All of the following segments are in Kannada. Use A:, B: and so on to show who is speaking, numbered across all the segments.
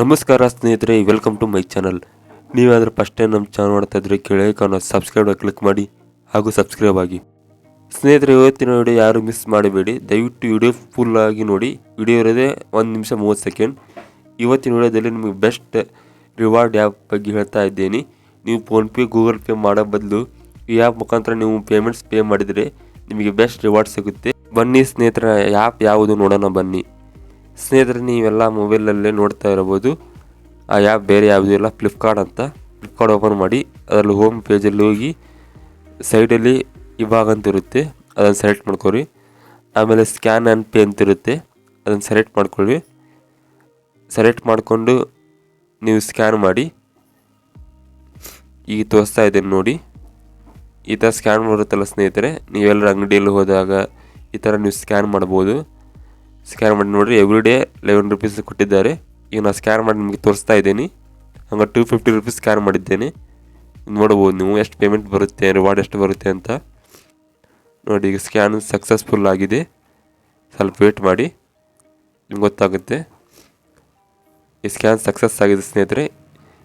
A: ನಮಸ್ಕಾರ ಸ್ನೇಹಿತರೆ, ವೆಲ್ಕಮ್ ಟು ಮೈ ಚಾನಲ್. ನೀವಾದರೆ ಫಸ್ಟ್ ಟೈಮ್ ನಮ್ಮ ಚಾನಲ್ ನೋಡ್ತಾ ಇದ್ರೆ ಕೆಳಗೆ ಸಬ್ಸ್ಕ್ರೈಬ್ ಕ್ಲಿಕ್ ಮಾಡಿ ಹಾಗೂ ಸಬ್ಸ್ಕ್ರೈಬ್ ಆಗಿ. ಸ್ನೇಹಿತರೆ, ಇವತ್ತಿನ ವಿಡಿಯೋ ಯಾರು ಮಿಸ್ ಮಾಡಬೇಡಿ. ದಯವಿಟ್ಟು ವಿಡಿಯೋ ಫುಲ್ ಆಗಿ ನೋಡಿ. ವಿಡಿಯೋ ಇರೋದೇ 1 ನಿಮಿಷ 30 ಸೆಕೆಂಡ್. ಇವತ್ತಿನ ವಿಡಿಯೋದಲ್ಲಿ ನಿಮಗೆ ಬೆಸ್ಟ್ ರಿವಾರ್ಡ್ ಆ್ಯಪ್ ಬಗ್ಗೆ ಹೇಳ್ತಾ ಇದ್ದೀನಿ. ನೀವು ಫೋನ್ಪೇ ಗೂಗಲ್ ಪೇ ಮಾಡೋ ಬದಲು ಈ ಆ್ಯಪ್ ಮುಖಾಂತರ ನೀವು ಪೇಮೆಂಟ್ಸ್ ಪೇ ಮಾಡಿದರೆ ನಿಮಗೆ ಬೆಸ್ಟ್ ರಿವಾರ್ಡ್ ಸಿಗುತ್ತೆ. ಬನ್ನಿ ಸ್ನೇಹಿತರೆ, ಆ್ಯಪ್ ಯಾವುದು ನೋಡೋಣ ಬನ್ನಿ. ಸ್ನೇಹಿತರೆ, ನೀವೆಲ್ಲ ಮೊಬೈಲಲ್ಲೇ ನೋಡ್ತಾ ಇರಬಹುದು. ಆ ಆ್ಯಪ್ ಬೇರೆ ಯಾವುದೂ ಇಲ್ಲ, ಫ್ಲಿಪ್ಕಾರ್ಟ್ ಅಂತ. ಫ್ಲಿಪ್ಕಾರ್ಟ್ ಓಪನ್ ಮಾಡಿ ಅದರಲ್ಲಿ ಹೋಮ್ ಪೇಜಲ್ಲಿ ಹೋಗಿ ಸೈಡಲ್ಲಿ ಇವಾಗ ಅಂತ ಇರುತ್ತೆ, ಅದನ್ನು ಸೆಲೆಕ್ಟ್ ಮಾಡ್ಕೊಳ್ಳಿ. ಆಮೇಲೆ ಸ್ಕ್ಯಾನ್ ಆ್ಯಂಡ್ ಪೇ ಅಂತ ಇರುತ್ತೆ, ಅದನ್ನು ಸೆಲೆಕ್ಟ್ ಮಾಡ್ಕೊಳ್ಳಿ. ಸೆಲೆಕ್ಟ್ ಮಾಡಿಕೊಂಡು ನೀವು ಸ್ಕ್ಯಾನ್ ಮಾಡಿ. ಈಗ ತೋರಿಸ್ತಾ ಇದ್ದೇನೆ ನೋಡಿ. ಈ ಥರ ಸ್ಕ್ಯಾನ್ ಬರುತ್ತಲ್ಲ ಸ್ನೇಹಿತರೆ, ನೀವೆಲ್ಲರ ಅಂಗಡಿಯಲ್ಲಿ ಹೋದಾಗ ಈ ಥರ ನೀವು ಸ್ಕ್ಯಾನ್ ಮಾಡ್ಬೋದು. ಸ್ಕ್ಯಾನ್ ಮಾಡಿ ನೋಡಿರಿ, ಎವ್ರಿ ಡೇ 11 ರೂಪೀಸ್ ಕೊಟ್ಟಿದ್ದಾರೆ. ಈಗ ನಾನು ಸ್ಕ್ಯಾನ್ ಮಾಡಿ ನಿಮಗೆ ತೋರಿಸ್ತಾ ಇದ್ದೀನಿ. ಹಂಗೆ 250 ರೂಪೀಸ್ ಸ್ಕ್ಯಾನ್ ಮಾಡಿದ್ದೇನೆ. ನೋಡ್ಬೋದು ನೀವು ಎಷ್ಟು ಪೇಮೆಂಟ್ ಬರುತ್ತೆ, ರಿವಾರ್ಡ್ ಎಷ್ಟು ಬರುತ್ತೆ ಅಂತ ನೋಡಿ. ಈಗ ಸ್ಕ್ಯಾನ್ ಸಕ್ಸಸ್ಫುಲ್ ಆಗಿದೆ. ಸ್ವಲ್ಪ ವೇಟ್ ಮಾಡಿ, ನಿಮ್ಗೆ ಗೊತ್ತಾಗುತ್ತೆ. ಈ ಸ್ಕ್ಯಾನ್ ಸಕ್ಸಸ್ ಆಗಿದೆ ಸ್ನೇಹಿತರೆ.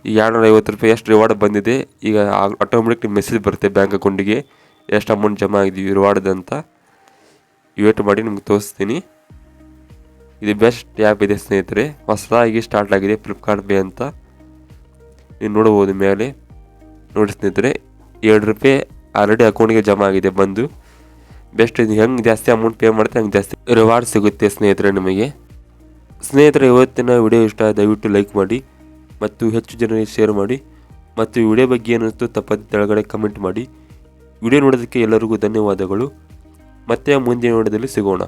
A: ಈಗ 250 ರೂಪಾಯಿ ಎಷ್ಟು ರಿವಾರ್ಡ್ ಬಂದಿದೆ. ಈಗ ಆಟೋಮೆಟಿಕ್ ಮೆಸೇಜ್ ಬರುತ್ತೆ ಬ್ಯಾಂಕ್ ಅಕೌಂಟಿಗೆ ಎಷ್ಟು ಅಮೌಂಟ್ ಜಮಾ ಆಗಿದೆಯೋ ರಿವಾರ್ಡ್ ಅಂತ. ವೇಟ್ ಮಾಡಿ ನಿಮ್ಗೆ ತೋರಿಸ್ತೀನಿ. ಇದು ಬೆಸ್ಟ್ ಆ್ಯಪ್ ಇದೆ ಸ್ನೇಹಿತರೆ, ಹೊಸದಾಗಿ ಸ್ಟಾರ್ಟ್ ಆಗಿದೆ ಫ್ಲಿಪ್ಕಾರ್ಟ್ ಪೇ ಅಂತ. ನೀವು ನೋಡ್ಬೋದು ಮೇಲೆ ನೋಡಿ ಸ್ನೇಹಿತರೆ, 7 ರೂಪಾಯಿ ಆಲ್ರೆಡಿ ಅಕೌಂಟಿಗೆ ಜಮಾ ಆಗಿದೆ ಬಂದು. ಬೆಸ್ಟ್, ಇದು ಹೆಂಗೆ ಜಾಸ್ತಿ ಅಮೌಂಟ್ ಪೇ ಮಾಡ್ತಾರೆ ಹಂಗೆ ಜಾಸ್ತಿ ರಿವಾರ್ಡ್ ಸಿಗುತ್ತೆ ಸ್ನೇಹಿತರೆ ನಿಮಗೆ. ಸ್ನೇಹಿತರೆ, ಇವತ್ತಿನ ವಿಡಿಯೋ ಇಷ್ಟ ದಯವಿಟ್ಟು ಲೈಕ್ ಮಾಡಿ ಮತ್ತು ಹೆಚ್ಚು ಜನರಿಗೆ ಶೇರ್ ಮಾಡಿ. ಮತ್ತು ವಿಡಿಯೋ ಬಗ್ಗೆ ಏನಿತ್ತು ತಪ್ಪದೆ ಕೆಳಗಡೆ ಕಮೆಂಟ್ ಮಾಡಿ. ವಿಡಿಯೋ ನೋಡೋದಕ್ಕೆ ಎಲ್ಲರಿಗೂ ಧನ್ಯವಾದಗಳು. ಮತ್ತೆ ಮುಂದಿನ ವಿಡಿಯೋದಲ್ಲಿ ಸಿಗೋಣ.